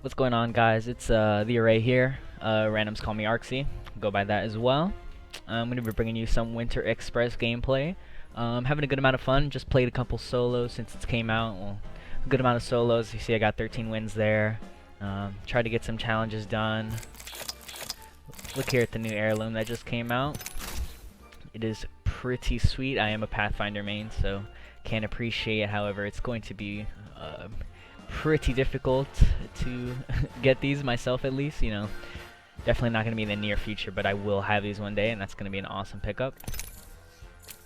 What's going on, guys? It's the Array here. Randoms call me Arrxy. Go by that as well. I'm going to be bringing you some Winter Express gameplay. Having a good amount of fun. Just played a couple solos since it came out. Well, a good amount of solos. You see I got 13 wins there. Tried to get some challenges done. Look here at the new heirloom that just came out. It is pretty sweet. I am a Pathfinder main, so can appreciate it. However, it's going to be pretty difficult to get these myself, at least. You know, definitely not going to be in the near future, but I will have these one day, and that's going to be an awesome pickup.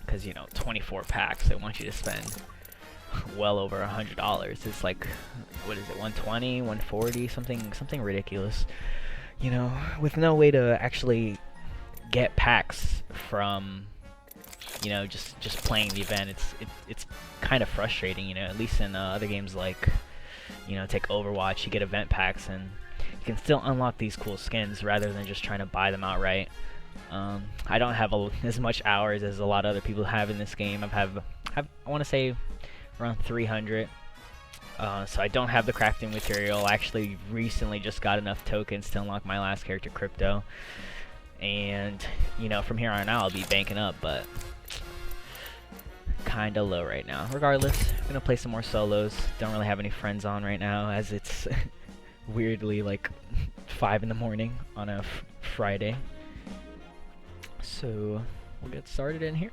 Because, you know, 24 packs, they want you to spend well over $100. It's like, what is it, 120, 140, something ridiculous. You know, with no way to actually get packs from, you know, just playing the event. It's kind of frustrating, you know, at least in other games like, you know, take Overwatch, you get event packs and you can still unlock these cool skins rather than just trying to buy them outright. I don't have as much hours as a lot of other people have in this game. I want to say around 300. So I don't have the crafting material. I actually recently just got enough tokens to unlock my last character, Crypto. And, you know, from here on out I'll be banking up, but kinda low right now. Regardless, I'm gonna play some more solos. Don't really have any friends on right now, as it's weirdly like 5 in the morning on a Friday. So we'll get started in here.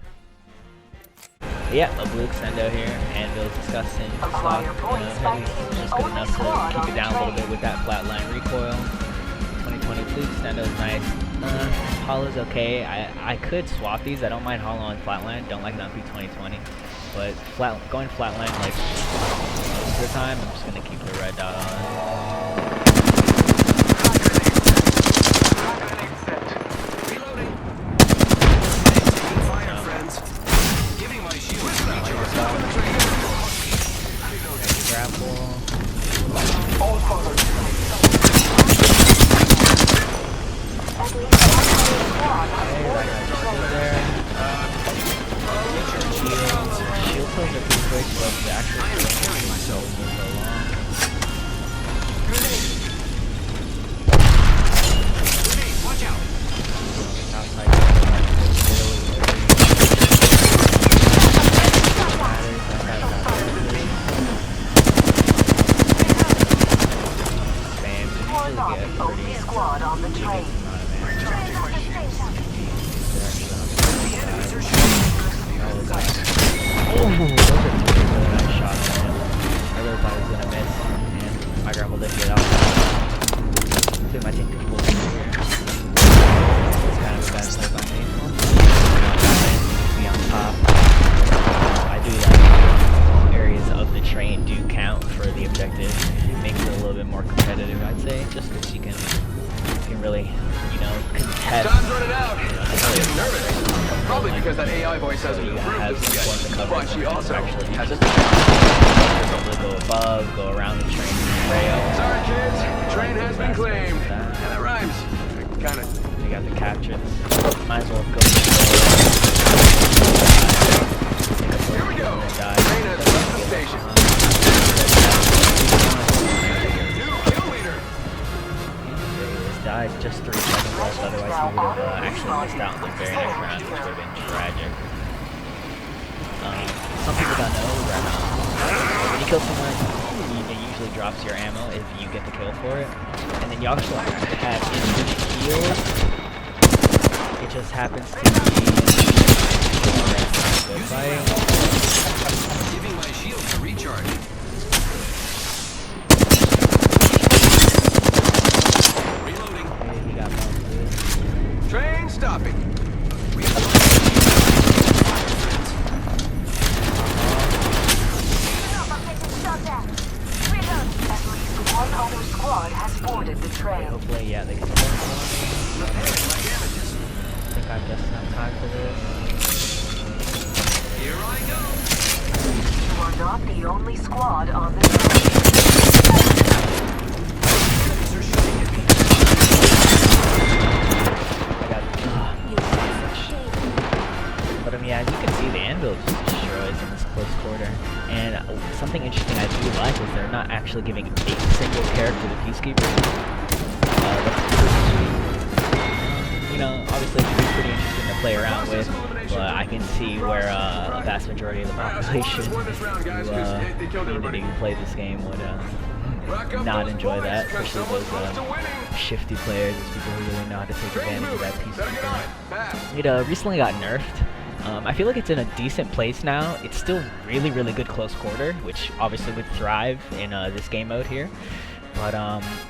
But yeah, a blue extendo here, and Bill's discussing stock. Just good enough to keep it down a little bit with that flatline recoil. 2020 blue extendo is nice. Hollow's okay. I could swap these. I don't mind hollow and flatline. Don't like it on P2020, but going flatline like most of the time, I'm just gonna keep the red dot on. Just 3 seconds left, otherwise he would have actually missed out on the very next round, which would have been tragic. Some people don't know that when you kill someone, it usually drops your ammo if you get the kill for it. And then you also have instant heal. It just happens to be giving my shield to recharge. Train stopping. At least one other squad has boarded the train. Hopefully, yeah, they can support me. I think I've just enough time for this. Here I go. You are not the only squad on the train. Yeah, as you can see, the anvil just destroys in this close quarter. And something interesting I do like is they're not actually giving a single character the Peacekeeper. You know, obviously it can be pretty interesting to play around with, but I can see where a vast majority of the population who play this game would not enjoy that, especially those shifty players, those people who really know how to take advantage of that Peacekeeper. It recently got nerfed. I feel like it's in a decent place now. It's still really, really good close quarter, which obviously would thrive in this game mode here. But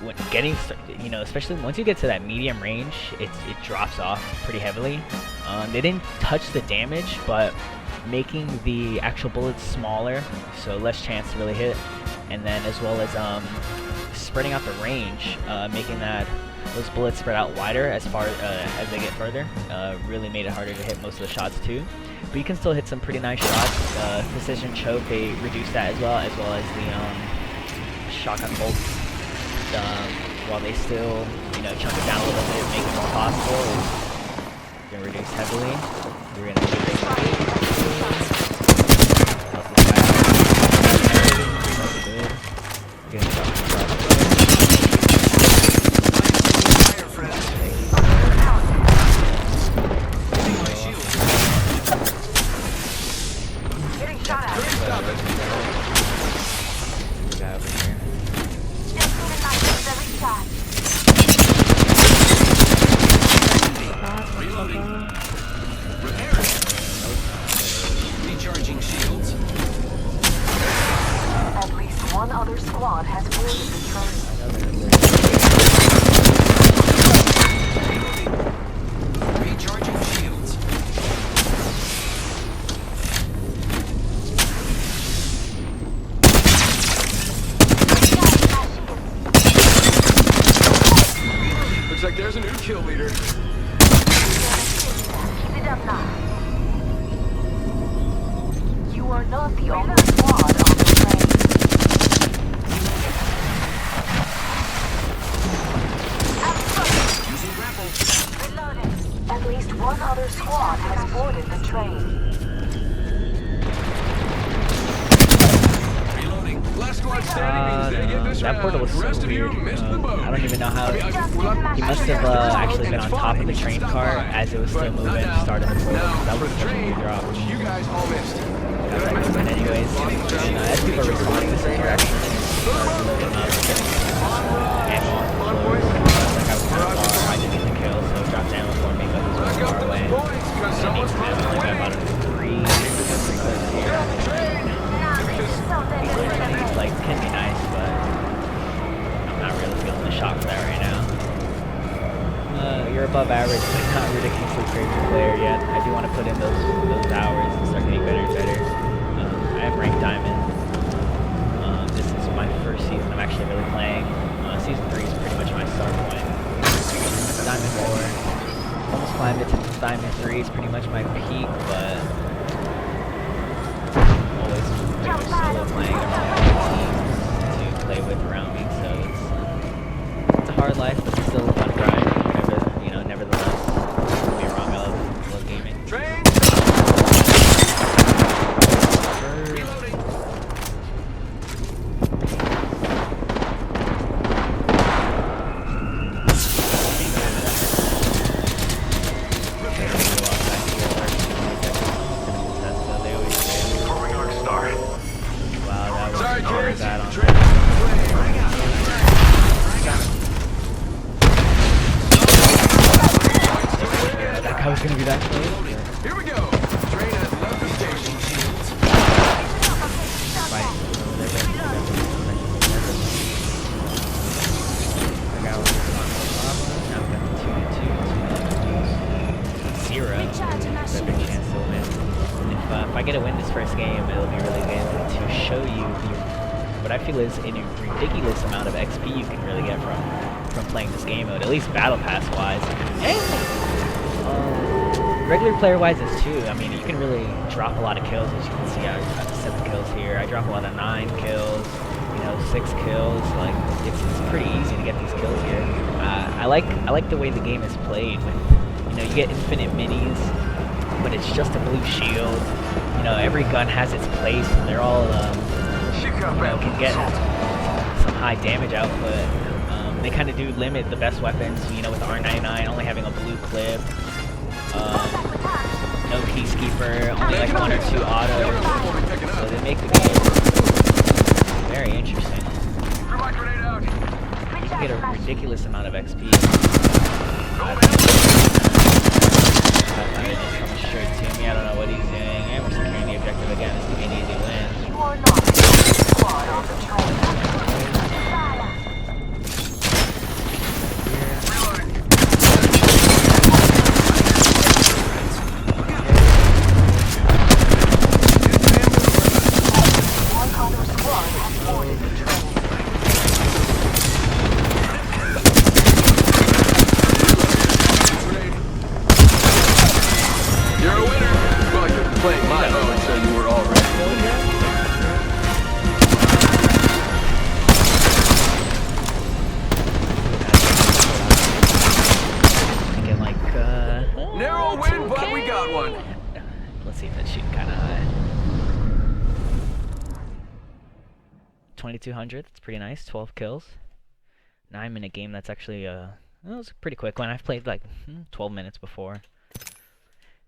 when getting, you know, especially once you get to that medium range, it drops off pretty heavily. They didn't touch the damage, but making the actual bullets smaller, so less chance to really hit, and then as well as spreading out the range, making those bullets spread out wider as far as they get further, really made it harder to hit most of the shots too. But you can still hit some pretty nice shots. Precision choke, they reduced that as well as the shotgun bolts. While they still, you know, chunk it down a little bit, make it more possible. It's gonna reduce heavily. We're gonna do this. Getting shot from across the Getting shot at. guy over here. Recharging shields. At least one other squad has boarded the train. Recharging shields. Looks like there's a new kill leader. Keep it up now. You are not the only squad on the train. Using grapple. Reloading. At least one other squad has boarded the train. Reloading. Last squad standing means they get this that round. portal was The so rest of you weird. missed the boat. I don't even know how. He must have actually been on top of the train car as it was still moving, started the portal. That was such a weird drop. You guys all missed. And anyways, and as people are responding to this interaction, loading up, getting ammo off the floor. Like I was kind of far, I didn't get the kill, so it dropped ammo for me, but it was really far away. And I need some ammo, like I got about 3 clips here. These like can be nice, but I'm not really feeling the shot for that right now. You're above average, but not ridiculously crazy player yet. I do want to put in those hours and start getting better and better. I have ranked diamond. This is my first season I'm actually really playing. Season 3 is pretty much my start point. Diamond 4. Almost climbed it to diamond 3 is pretty much my peak, but always pretty much solo playing. I don't have any teams to play with around me, so it's a hard life, but it's still a fun grind. Nevertheless, don't be wrong, I love gaming. Train. Reloading. Wow, that was very bad on I was gonna be that close. Here we go. Train has left the station. Shields. Zero. There's a big chance to win. If I get to win this first game, it'll be really good to show you what I feel is a ridiculous amount of XP you can really get from playing this game mode, at least battle pass wise. And regular player wise is too. I mean, you can really drop a lot of kills, as you can see. I have 7 kills here. I drop a lot of 9 kills, 6 kills. Like it's pretty easy to get these kills here. I like the way the game is played. With you get infinite minis, but it's just a blue shield. Every gun has its place, and they're all can get some high damage output. They kind of do limit the best weapons, you know, with the R99 only having a blue clip. No Peacekeeper, only like 1 or 2 auto. So they make the game very interesting. You can get a ridiculous amount of XP. Pathfinder just coming straight to me. I don't know what he's doing. And we're securing the objective again. This could be an easy win. You are not the only squad on the train. One other squad has boarded the train. You're a winner. Well, you're playing my mode, so you were already. Thinking like, Narrow win, but we got one. let's see if that's shooting kind of high. 2200, that's pretty nice. 12 kills. 9-minute game, that's actually, that was a pretty quick one. I've played like 12 minutes before.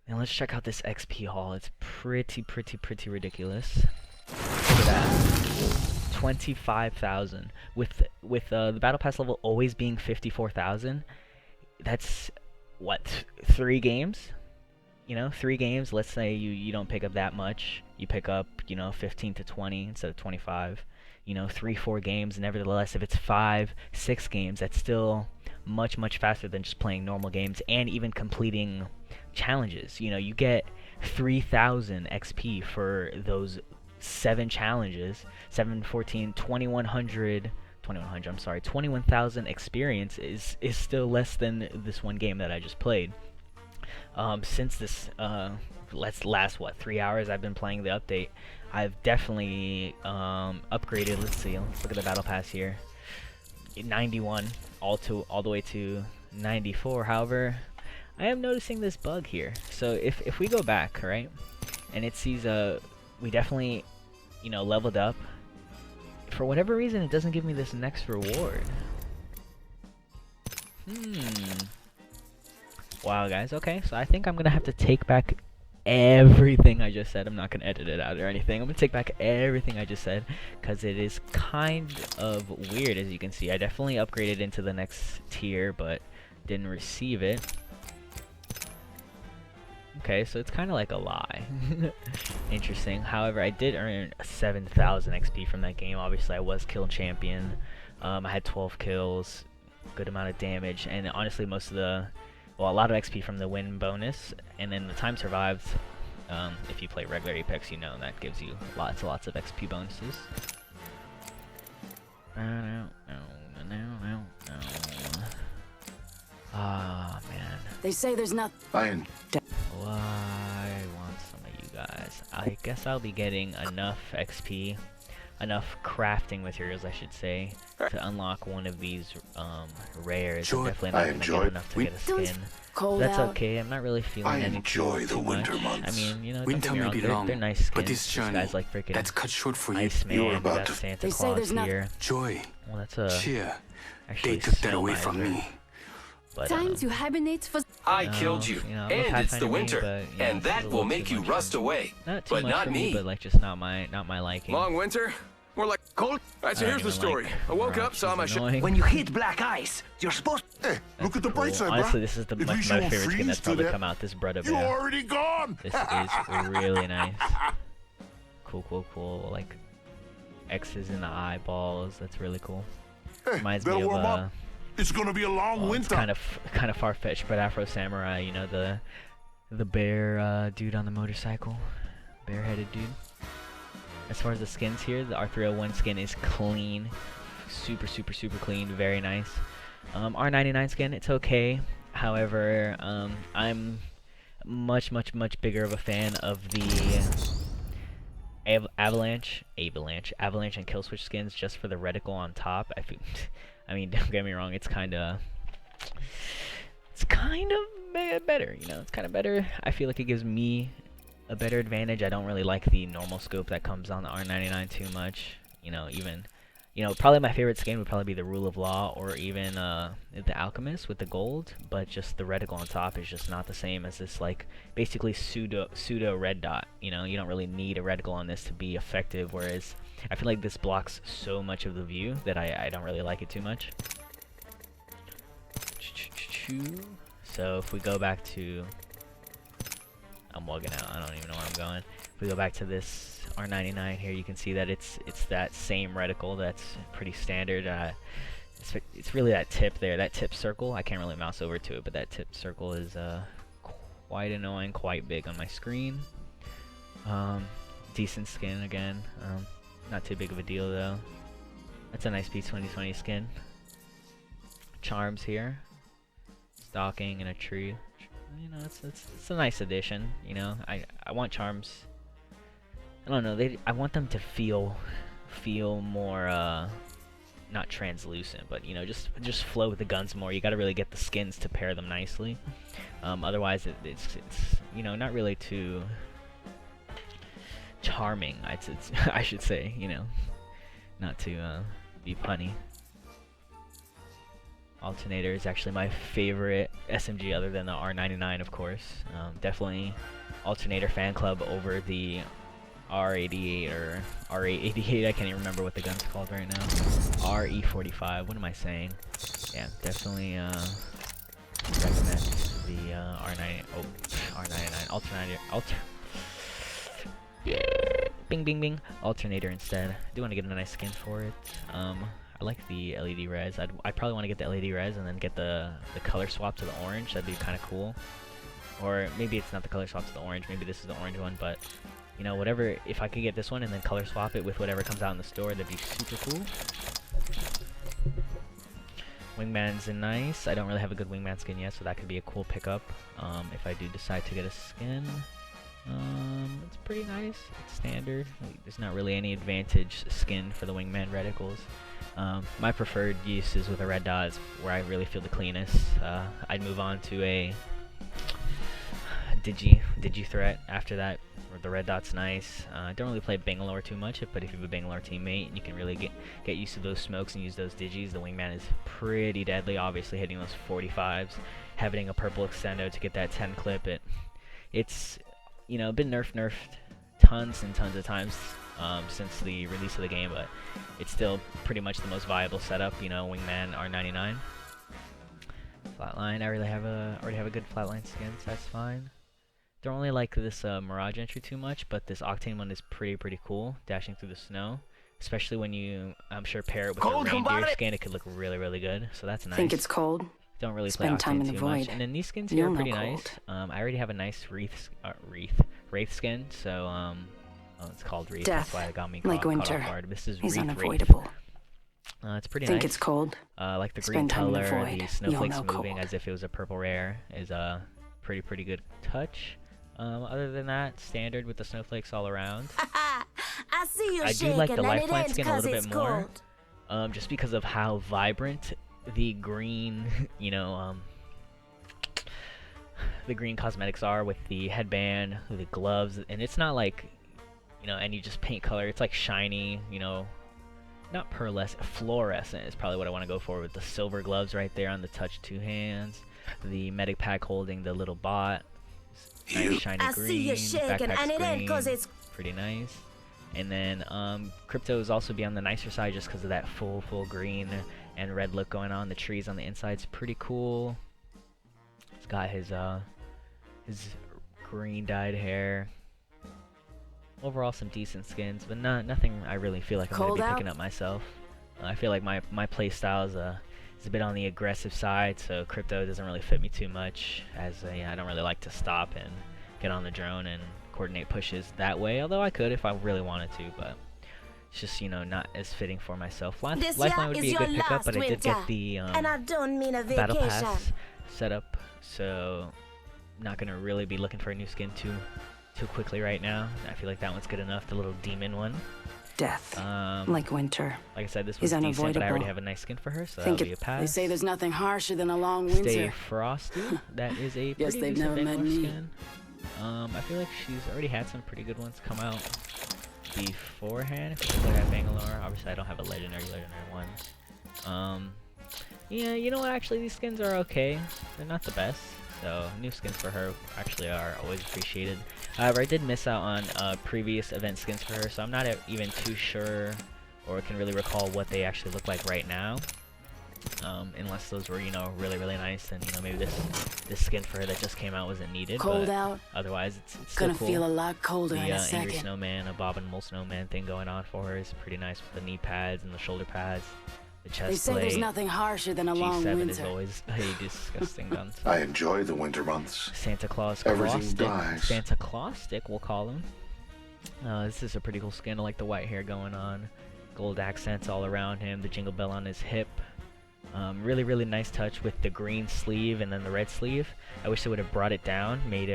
Now let's check out this XP haul. It's pretty ridiculous. Look at that. 25,000. With the battle pass level always being 54,000. That's what, 3 games? You know, 3 games. Let's say you don't pick up that much. You pick up, you know, 15 to 20 instead of 25. You know, 3-4 games. Nevertheless, if it's 5-6 games, that's still much faster than just playing normal games and even completing challenges. You know, you get 3,000 XP for those 7 challenges. 7, 14, 2100, I'm sorry, 21,000 experience is still less than this one game that I just played. Since this last what, 3 hours I've been playing the update, I've definitely upgraded. Let's see, let's look at the battle pass here. 91 all the way to 94. However, I am noticing this bug here. So if we go back, right, and it sees we definitely, you know, leveled up. For whatever reason, it doesn't give me this next reward. Wow, guys. Okay, so I think I'm gonna have to take back everything I just said. I'm not gonna edit it out or anything. I'm gonna take back everything I just said because it is kind of weird. As you can see, I definitely upgraded into the next tier, but didn't receive it. Okay, so it's kind of like a lie. Interesting. However, I did earn 7,000 XP from that game. Obviously, I was kill champion. I had 12 kills, good amount of damage, and honestly, a lot of XP from the win bonus, and then the time survived. If you play regular Apex, you know that gives you lots of XP bonuses. Ah, man. They say there's not. I want some of you guys. I guess I'll be getting enough XP, enough crafting materials, I should say, to unlock one of these rares. I'm definitely not gonna get enough to get a skin. That's okay. I'm not really feeling anything too much. I mean, you know, don't get me wrong, they're nice skins. These guys like freaking that's cut short for you. Iceman, you got Santa Claus here. Joy. Well, that's a They took that away from me. But, time to hibernate for. I killed you, know, and it's the winter, but, and that will make you rust away. Not too but much not for me. But like just not my liking. Long winter, more like cold. Alright, so here's the story. I woke up, saw my ship. When you hit black ice, you're supposed. Hey, look at the bright side, Honestly, bruh. this is At my least you won't favorite skin that's freeze to probably death. come out. This Brother You Bear. already gone. This is really nice. Cool. Like X's in the eyeballs. That's really cool. Hey, Reminds me better of warm up. It's gonna be a long it's winter. kind of far-fetched, but Afro Samurai. You know, the bear dude on the motorcycle, bear-headed dude. As far as the skins here, the R301 skin is clean, super clean, very nice. R99 skin, it's okay. However, I'm much bigger of a fan of the Avalanche and Kill Switch skins, just for the reticle on top. I mean, don't get me wrong, it's kind of better, you know, it's kind of better. I feel like it gives me a better advantage. I don't really like the normal scope that comes on the R99 too much, you know, even You know, probably my favorite skin would probably be the Rule of Law or even the Alchemist with the gold, but just the reticle on top is just not the same as this, like, basically pseudo red dot. You know, you don't really need a reticle on this to be effective, whereas I feel like this blocks so much of the view that I don't really like it too much. So if we go back to... I'm logging out, I don't even know where I'm going. If we go back to this R99 here, you can see that it's that same reticle that's pretty standard. It's really that tip there, that tip circle. I can't really mouse over to it, but that tip circle is quite annoying, quite big on my screen. Decent skin again, not too big of a deal though. That's a nice P2020 skin. Charms here, stalking and a tree. You know, it's a nice addition. You know, I want charms. I don't know. I want them to feel more not translucent, but you know, just flow with the guns more. You got to really get the skins to pair them nicely. Otherwise, it's you know, not really too charming. I should say, you know, not to be punny. Alternator is actually my favorite SMG other than the R99, of course. Definitely Alternator fan club over the R88 or R888. I can't even remember what the gun's called right now. RE45. What am I saying? Yeah, definitely recommend the R99 Alternator. Bing bing bing. Alternator instead. I do want to get a nice skin for it. I like the LED res. I'd probably want to get the LED res and then get the color swap to the orange. That'd be kind of cool. Or maybe it's not the color swap to the orange. Maybe this is the orange one. But you know, whatever. If I could get this one and then color swap it with whatever comes out in the store, that'd be super cool. Wingman's nice. I don't really have a good wingman skin yet, so that could be a cool pickup. If I do decide to get a skin. It's pretty nice. It's standard. There's not really any advantage skin for the wingman reticles. My preferred use is with a red dot, is where I really feel the cleanest. I'd move on to a digi threat after that, where the red dot's nice. I don't really play Bangalore too much, but if you have a Bangalore teammate, you can really get used to those smokes and use those digis. The wingman is pretty deadly, obviously hitting those 45s, having a purple extendo to get that 10 clip. It's you know, been nerfed tons and tons of times since the release of the game, but it's still pretty much the most viable setup. You know, wingman R99. Flatline, I already have a good flatline skin, so that's fine. Don't really like this Mirage entry too much, but this Octane one is pretty cool, dashing through the snow. Especially when you, I'm sure, pair it with a reindeer skin, it could look really good. So that's nice. Think it's cold? Don't really play Octane too much. And then these skins here are pretty nice. I already have a nice Wraith skin, so oh, it's called Wraith. That's why it got me like winter. Caught off guard. This is Wraith. Unavoidable. It's pretty nice. Think it's cold? Like the green color, the snowflakes moving as if it was a purple rare is a pretty good touch. Other than that, standard with the snowflakes all around. I do like the lifeline skin a little bit more, just because of how vibrant the green, you know, the green cosmetics are with the headband, the gloves, and it's not like, you know, any just paint color. It's like shiny, you know, not pearlescent, fluorescent is probably what I want to go for, with the silver gloves right there on the touch two hands, the medic pack holding the little bot, nice shiny green, backpack green, pretty nice. And then Crypto is also be on the nicer side just because of that full green and red look going on. The trees on the inside's pretty cool. He's got his green dyed hair. Overall, some decent skins, but nothing I really feel like I'm gonna be picking up myself. I feel like my play style is a bit on the aggressive side, so Crypto doesn't really fit me too much, as I don't really like to stop and get on the drone and coordinate pushes that way, although I could if I really wanted to, but it's just, you know, not as fitting for myself. Lifeline would be a good pickup, but I did get the Battle Pass set up, so I'm not going to really be looking for a new skin too quickly right now. I feel like that one's good enough, the little demon one. Death, like winter. Like I said, this was decent, but I already have a nice skin for her, so that'll be a pass. They say there's nothing harsher than a long winter. Stay Frosty. That is a pretty decent Bangalore skin. I feel like she's already had some pretty good ones come out. beforehand if you play at Bangalore. Obviously, I don't have a legendary one. Yeah, you know what? Actually, these skins are okay. They're not the best. So new skins for her actually are always appreciated. However, I did miss out on previous event skins for her, so I'm not even too sure or can really recall what they actually look like right now. Unless those were, you know, really nice, and you know maybe this skin for her that just came out wasn't needed. Cold but out. Otherwise, it's Gonna still cool. feel a lot colder in a The Angry second. Snowman, a Bob and Mole Snowman thing going on for her is pretty nice with the knee pads and the shoulder pads. The chest They say plate. there's nothing harsher than a long G7 is winter. always a disgusting gun. I enjoy the winter months. Santa Claus Everything Claw Stick. dies. Santa Claw Stick, we'll call him. This is a pretty cool skin. I like the white hair going on. Gold accents all around him. The jingle bell on his hip. Really nice touch with the green sleeve and then the red sleeve. I wish they would have brought it down, made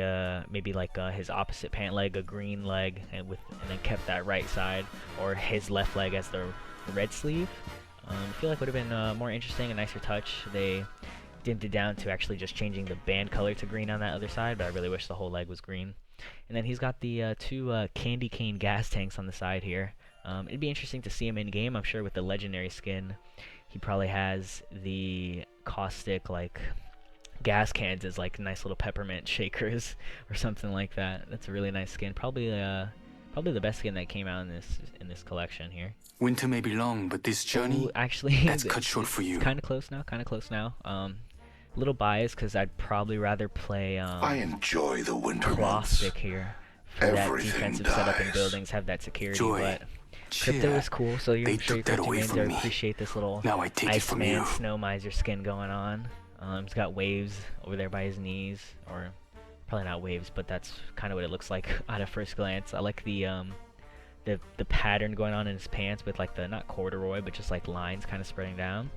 maybe like his opposite pant leg a green leg, and then kept that right side, or his left leg as the red sleeve. I feel like would have been more interesting, a nicer touch. They dimmed it down to actually just changing the band color to green on that other side, but I really wish the whole leg was green. And then he's got the two candy cane gas tanks on the side here. It'd be interesting to see him in game. I'm sure with the legendary skin, he probably has the caustic like gas cans as like nice little peppermint shakers or something like that. That's a really nice skin. Probably the best skin that came out in this collection here. Winter may be long, but this journey, Ooh, actually, that's cut short for you. Kind of close now. A little biased because I'd probably rather play I enjoy the winter Claw months. Stick here for that Everything defensive setup in dies. buildings, have that security, Joy. but Crypto is cool, so They I'm sure your took that crypto away fans from me. appreciate this little Now I take it from Iceman you. Snow Miser skin going on. He's got waves over there by his knees, or probably not waves, but that's kind of what it looks like at a first glance. I like the pattern going on in his pants with like the, not corduroy, but just like lines kind of spreading down.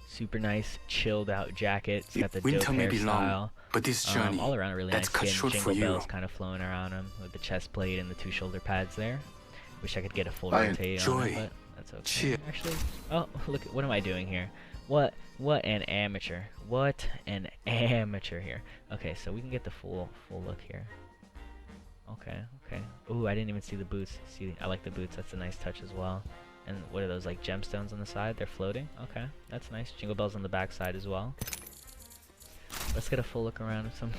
Super nice, chilled out jacket. It's got the dope Winter may be hairstyle. long, but this journey, All around a really that's nice cut skin. short for Jingle you. bells kind of flowing around him with the chest plate and the two shoulder pads there. Wish I could get a full I rotate on it, enjoy but that's okay. cheer. Actually, oh look, what am I doing here? What an amateur! What an amateur here. Okay, so we can get the full look here. Okay. Ooh, I didn't even see the boots. See, I like the boots. That's a nice touch as well. And what are those, like gemstones on the side? They're floating. Okay, that's nice. Jingle bells on the back side as well. Let's get a full look around of some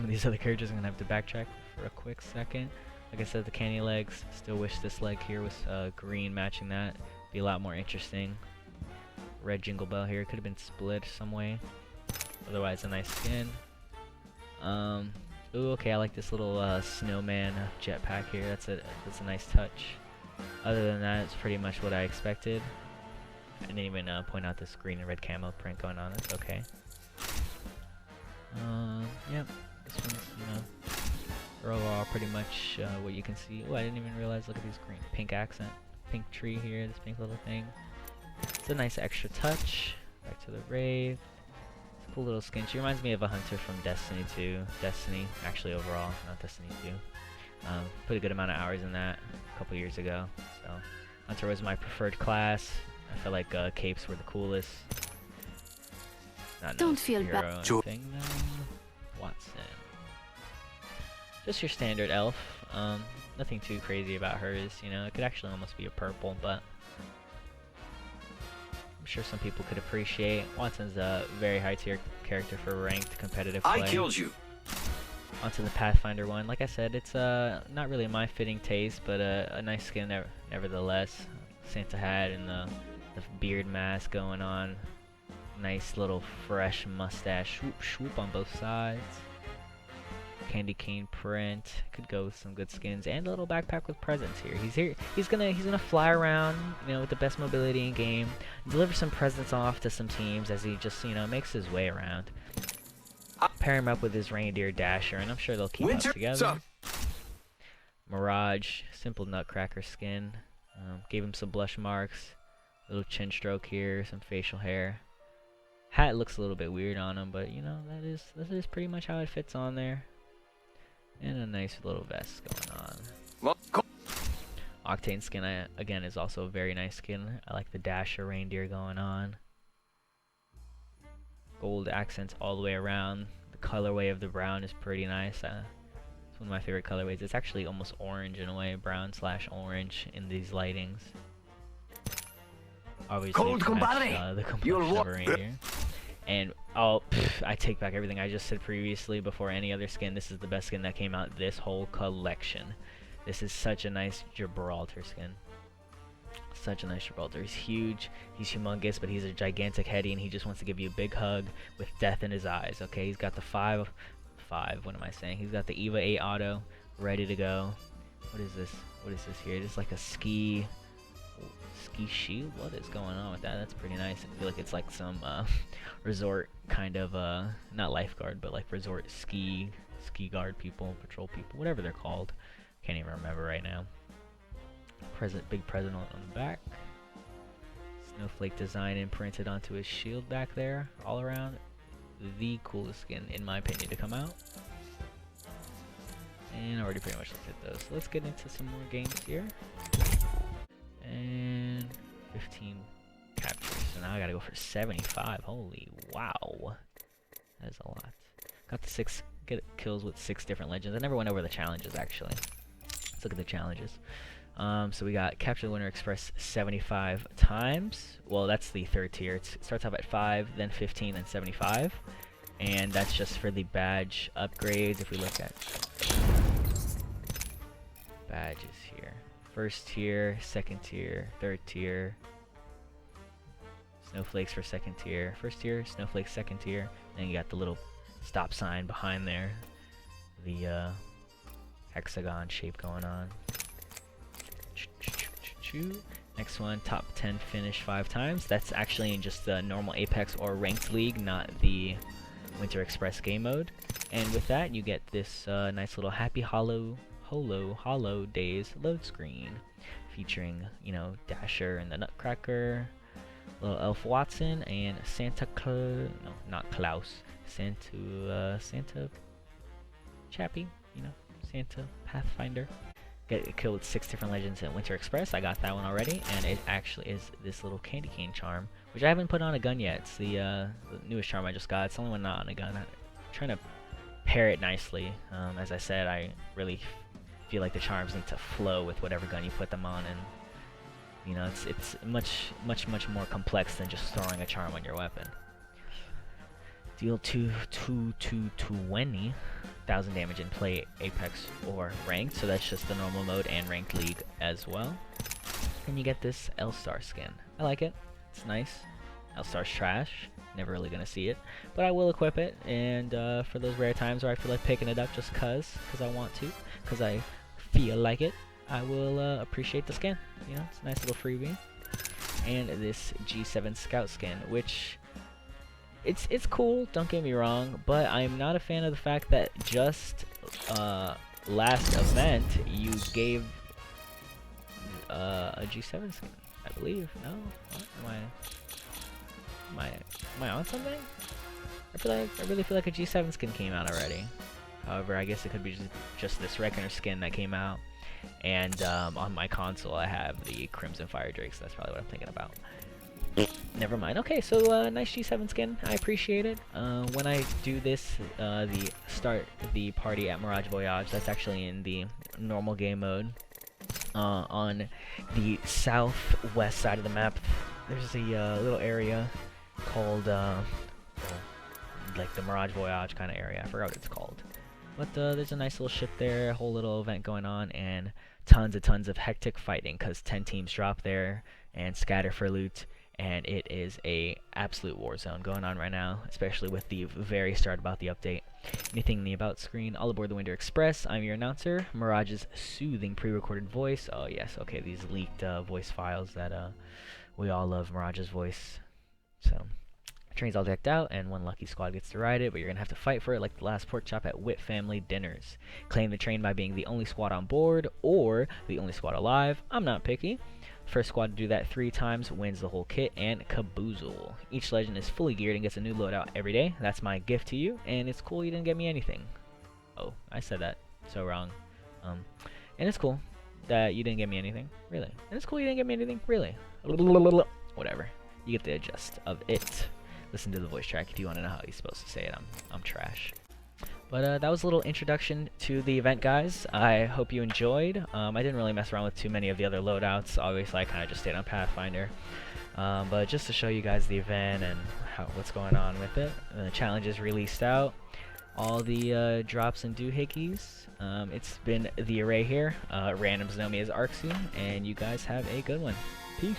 of these other characters. I'm gonna have to backtrack for a quick second. Like I said, the candy legs. Still wish this leg here was green, matching that. Be a lot more interesting. Red jingle bell here. Could have been split some way. Otherwise, a nice skin. Ooh, okay. I like this little snowman jetpack here. That's a nice touch. Other than that, it's pretty much what I expected. I didn't even point out this green and red camo print going on. It's okay. Yep. This one's, you know, overall pretty much what you can see. Oh, I didn't even realize. Look at these green, pink accent, pink tree here. This pink little thing. It's a nice extra touch. Back to the Wraith. It's a cool little skin. She reminds me of a hunter from Destiny 2. Destiny, actually overall, not Destiny 2. Put a good amount of hours in that a couple years ago. So hunter was my preferred class. I felt like capes were the coolest. Not Don't feel bad. anything, Watson. Just your standard elf. Nothing too crazy about hers. You know, it could actually almost be a purple, but I'm sure some people could appreciate. Watson's a very high tier character for ranked competitive play. I killed you. Onto the Pathfinder one. Like I said, it's not really my fitting taste, but a nice skin nevertheless. Santa hat and the beard mask going on. Nice little fresh mustache swoop on both sides. Candy cane print. Could go with some good skins and a little backpack with presents here. He's gonna fly around, you know, with the best mobility in game. Deliver some presents off to some teams as he just, you know, makes his way around. Pair him up with his reindeer Dasher, and I'm sure they'll keep up together. Mirage, simple nutcracker skin. Gave him some blush marks. Little chin stroke here, some facial hair. Hat looks a little bit weird on him, but you know, that is pretty much how it fits on there. And a nice little vest going on. Octane skin, again, is also a very nice skin. I like the Dasher reindeer going on. Gold accents all the way around. The colorway of the brown is pretty nice. It's one of my favorite colorways. It's actually almost orange in a way, brown/orange in these lightings. Obviously, Cold, to match, compadre. the complexion of a reindeer. And I take back everything I just said previously. Before any other skin, this is the best skin that came out this whole collection. This is such a nice Gibraltar skin. Such a nice Gibraltar. He's huge, he's humongous, but he's a gigantic heady, and he just wants to give you a big hug with death in his eyes. Okay, he's got the 5. What am I saying? He's got the EVA 8 auto ready to go. What is this? What is this here? It's like a ski shield. What is going on with that? That's pretty nice. I feel like it's like some resort kind of not lifeguard, but like resort ski guard people, patrol people, whatever they're called. Can't even remember right now. Big present on the back. Snowflake design imprinted onto his shield back there. All around, the coolest skin in my opinion to come out. And I already pretty much looked at those. So let's get into some more games here. And 15 captures. So now I gotta go for 75. Holy wow. That is a lot. Got the 6 kills with 6 different legends. I never went over the challenges actually. Let's look at the challenges. So we got Capture the Winter Express 75 times. Well, that's the 3rd tier. It starts off at 5, then 15, then 75. And that's just for the badge upgrades. If we look at badges here. 1st tier, 2nd tier, 3rd tier. Snowflakes for 2nd tier. 1st tier, snowflakes 2nd tier. Then you got the little stop sign behind there. The hexagon shape going on. Next one, top 10 finish 5 times. That's actually in just the normal Apex or ranked league, not the Winter Express game mode. And with that, you get this nice little Happy Hollow Days load screen, featuring, you know, Dasher and the Nutcracker, little Elf Watson, and Santa Chappie, you know, Santa Pathfinder. Get killed with 6 different legends in Winter Express. I got that one already, and it actually is this little candy cane charm, which I haven't put on a gun yet. It's the newest charm I just got. It's the only one not on a gun. I'm trying to pair it nicely. As I said, I really feel like the charms need to flow with whatever gun you put them on, and you know, it's much more complex than just throwing a charm on your weapon. Deal 2,000 damage in play Apex or ranked, so that's just the normal mode and ranked league as well. And you get this L-Star skin. I like it. It's nice. L-Star's trash. Never really gonna see it, but I will equip it. And for those rare times where I feel like picking it up just cause I want to, cause I feel like it, I will appreciate the skin. You know, it's a nice little freebie. And this G7 Scout skin, which it's cool, don't get me wrong, but I'm not a fan of the fact that just last event you gave a G7 skin, I believe. No? What? Am I on something? I really feel like a G7 skin came out already. However, I guess it could be just this regular skin that came out. And on my console I have the Crimson Fire Drake, so that's probably what I'm thinking about. Never mind. Okay, so nice G7 skin. I appreciate it. When I do this, start the party at Mirage Voyage, that's actually in the normal game mode. On the southwest side of the map, there's a little area called like the Mirage Voyage kind of area. I forgot what it's called. But there's a nice little ship there, a whole little event going on, and tons of hectic fighting, because 10 teams drop there and scatter for loot. And it is a absolute war zone going on right now, especially with the very start about the update. Anything in the about screen, all aboard the Winter Express. I'm your announcer, Mirage's soothing pre-recorded voice. Oh yes, okay, these leaked voice files that we all love Mirage's voice. So, train's all decked out, and one lucky squad gets to ride it, but you're gonna have to fight for it like the last pork chop at Wit Family Dinners. Claim the train by being the only squad on board, or the only squad alive. I'm not picky. First squad to do that 3 times wins the whole kit and caboozle. Each legend is fully geared and gets a new loadout every day. That's my gift to you, and it's cool you didn't get me anything. Oh, I said that so wrong. And it's cool that you didn't get me anything, really. And it's cool you didn't get me anything, really. Whatever. You get the gist of it. Listen to the voice track if you want to know how he's supposed to say it. I'm trash. But that was a little introduction to the event, guys. I hope you enjoyed. I didn't really mess around with too many of the other loadouts. Obviously, I kind of just stayed on Pathfinder. But just to show you guys the event and what's going on with it. The challenge is released out. All the drops and doohickeys. It's been the Array here. Randoms know me as Arrxy, and you guys have a good one. Peace.